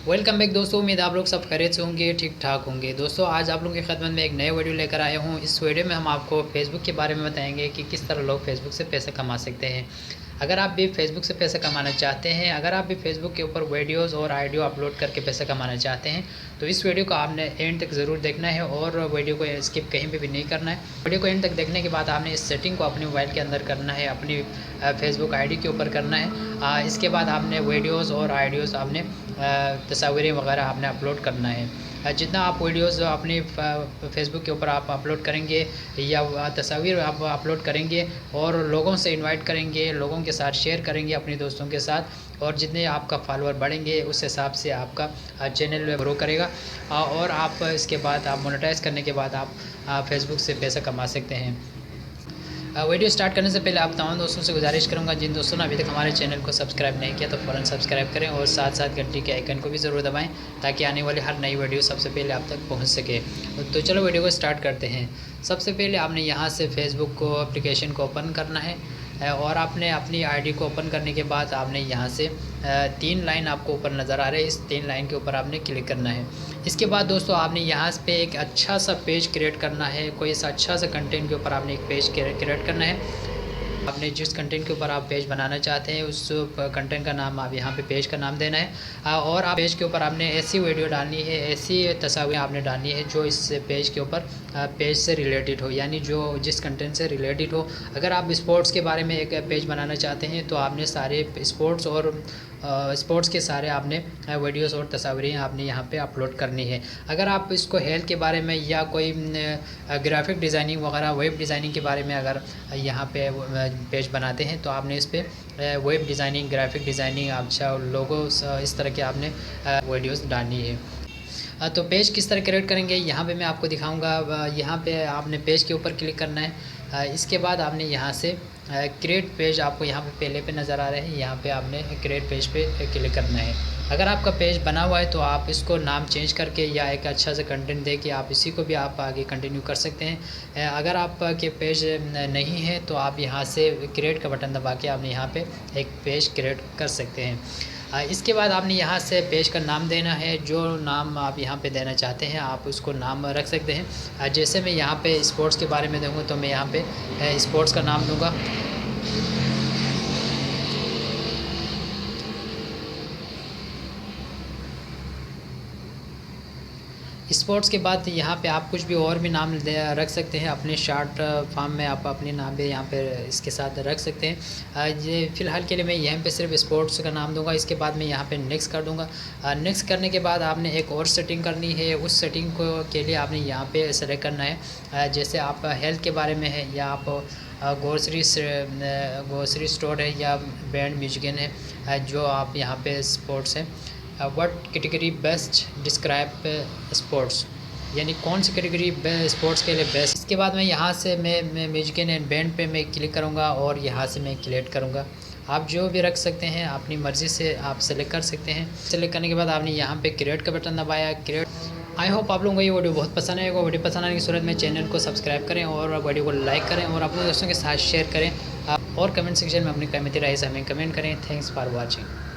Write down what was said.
Welcome back दोस्तों, उम्मीद आप लोग सब खैरियत से होंगे, ठीक ठाक होंगे। दोस्तों आज आप लोगों की खिदमत में एक नए वीडियो लेकर आया हूँ। इस वीडियो में हम आपको फेसबुक के बारे में बताएंगे कि किस तरह लोग फेसबुक से पैसे कमा सकते हैं। अगर आप भी फेसबुक से पैसे कमाना चाहते हैं, अगर आप भी फेसबुक के ऊपर वीडियोस और ऑडियो अपलोड करके पैसे कमाना चाहते हैं, तो इस वीडियो को आपने एंड तक ज़रूर देखना है और वीडियो को स्किप कहीं पे भी नहीं करना है। वीडियो को एंड तक देखने के बाद आपने इस सेटिंग को अपने मोबाइल के अंदर करना है, अपनी फेसबुक आईडी के ऊपर करना है। इसके बाद आपने वीडियोस और ऑडियोज़ आपने तस्वीरें वगैरह आपने अपलोड करना है। जितना आप वीडियोस अपनी फेसबुक के ऊपर आप अपलोड करेंगे या तस्वीर आप अपलोड करेंगे और लोगों से इनवाइट करेंगे, लोगों के साथ शेयर करेंगे अपने दोस्तों के साथ, और जितने आपका फॉलोअर बढ़ेंगे उस हिसाब से आपका चैनल ग्रो करेगा। और आप इसके बाद आप मोनेटाइज करने के बाद आप फेसबुक से पैसा कमा सकते हैं। वीडियो स्टार्ट करने से पहले आप तमाम दोस्तों से गुजारिश करूंगा, जिन दोस्तों ने अभी तक हमारे चैनल को सब्सक्राइब नहीं किया तो फ़ौरन सब्सक्राइब करें और साथ साथ घंटी के आइकन को भी ज़रूर दबाएं ताकि आने वाली हर नई वीडियो सबसे पहले आप तक पहुंच सके। तो चलो वीडियो को स्टार्ट करते हैं। सबसे पहले आपने यहाँ से फेसबुक को एप्लीकेशन को ओपन करना है और आपने अपनी आईडी को ओपन करने के बाद आपने यहाँ से 3 लाइन आपको ऊपर नज़र आ रहे हैं, इस 3 लाइन के ऊपर आपने क्लिक करना है। इसके बाद दोस्तों आपने यहाँ पे एक अच्छा सा पेज क्रिएट करना है, कोई ऐसा अच्छा सा कंटेंट के ऊपर आपने एक पेज क्रिएट करना है। आपने जिस कंटेंट के ऊपर आप पेज बनाना चाहते हैं उस कंटेंट का नाम आप यहाँ पे पेज का नाम देना है। और आप पेज के ऊपर आपने ऐसी वीडियो डालनी है, ऐसी तस्वीरें आपने डालनी है जो इस पेज के ऊपर पेज से रिलेटेड हो, यानी जो जिस कंटेंट से रिलेटेड हो। अगर आप स्पोर्ट्स के बारे में एक पेज बनाना चाहते हैं तो आपने सारे स्पोर्ट्स के सारे आपने वीडियोस और तस्वीरें आपने यहाँ पे अपलोड करनी है। अगर आप इसको हेल्थ के बारे में या कोई ग्राफिक डिज़ाइनिंग वगैरह वेब डिज़ाइनिंग के बारे में अगर यहाँ पे पेज बनाते हैं तो आपने इस पर वेब डिज़ाइनिंग, ग्राफिक डिज़ाइनिंग, अच्छा लोगो, इस तरह के आपने वीडियोस डालनी है। तो पेज किस तरह क्रिएट करेंगे यहाँ पे मैं आपको दिखाऊंगा। यहाँ पे आपने पेज के ऊपर क्लिक करना है। इसके बाद आपने यहाँ से क्रिएट पेज, आपको यहाँ पे पहले पे नज़र आ रहे हैं, यहाँ पे आपने क्रिएट पेज पे क्लिक करना है। अगर आपका पेज बना हुआ है तो आप इसको नाम चेंज करके या एक अच्छा सा कंटेंट दे के आप इसी को भी आप आगे कंटिन्यू कर सकते हैं। अगर आपके पेज नहीं है तो आप यहाँ से क्रिएट का बटन दबा के आपने यहाँ पे एक पेज क्रिएट कर सकते हैं। इसके बाद आपने यहाँ से पेज का नाम देना है, जो नाम आप यहाँ पे देना चाहते हैं आप उसको नाम रख सकते हैं। जैसे मैं यहाँ पे स्पोर्ट्स के बारे में दूँगा तो मैं यहाँ पे स्पोर्ट्स का नाम दूँगा। स्पोर्ट्स के बाद यहाँ पे आप कुछ भी और भी नाम रख सकते हैं, अपने शॉर्ट फॉर्म में आप अपने नाम पे यहाँ पे इसके साथ रख सकते हैं। ये फ़िलहाल के लिए मैं यहाँ पे सिर्फ स्पोर्ट्स का नाम दूंगा। इसके बाद मैं यहाँ पे नेक्स्ट कर दूंगा। नेक्स्ट करने के बाद आपने एक और सेटिंग करनी है। उस सेटिंग को के लिए आपने यहाँ पे सेलेक्ट करना है। जैसे आप हेल्थ के बारे में है या आप ग्रोसरी स्टोर है या बैंड म्यूजिक है, जो आप यहाँ पे स्पोर्ट्स है। What category best describe sports, यानी कौन सी कैटेगरी स्पोर्ट्स के लिए बेस्ट। इसके बाद मैं यहाँ से मैं म्यूजिक एंड बैंड पे मैं क्लिक करूँगा और यहाँ से मैं क्रिएट करूँगा। आप जो भी रख सकते हैं अपनी मर्ज़ी से आप सेलेक्ट कर सकते हैं। सेलेक्ट करने के बाद आपने यहाँ पे क्रिएट का बटन दबाया। क्रिएट। आई होप आप लोगों को ये वीडियो बहुत पसंद आएगा। वीडियो पसंद आने की सूरत में चैनल को सब्सक्राइब करें और वीडियो को लाइक करें और अपने दोस्तों के साथ शेयर करें। और कमेंट सेक्शन में अपनी कीमती राय से हमें कमेंट करें। Thanks for watching.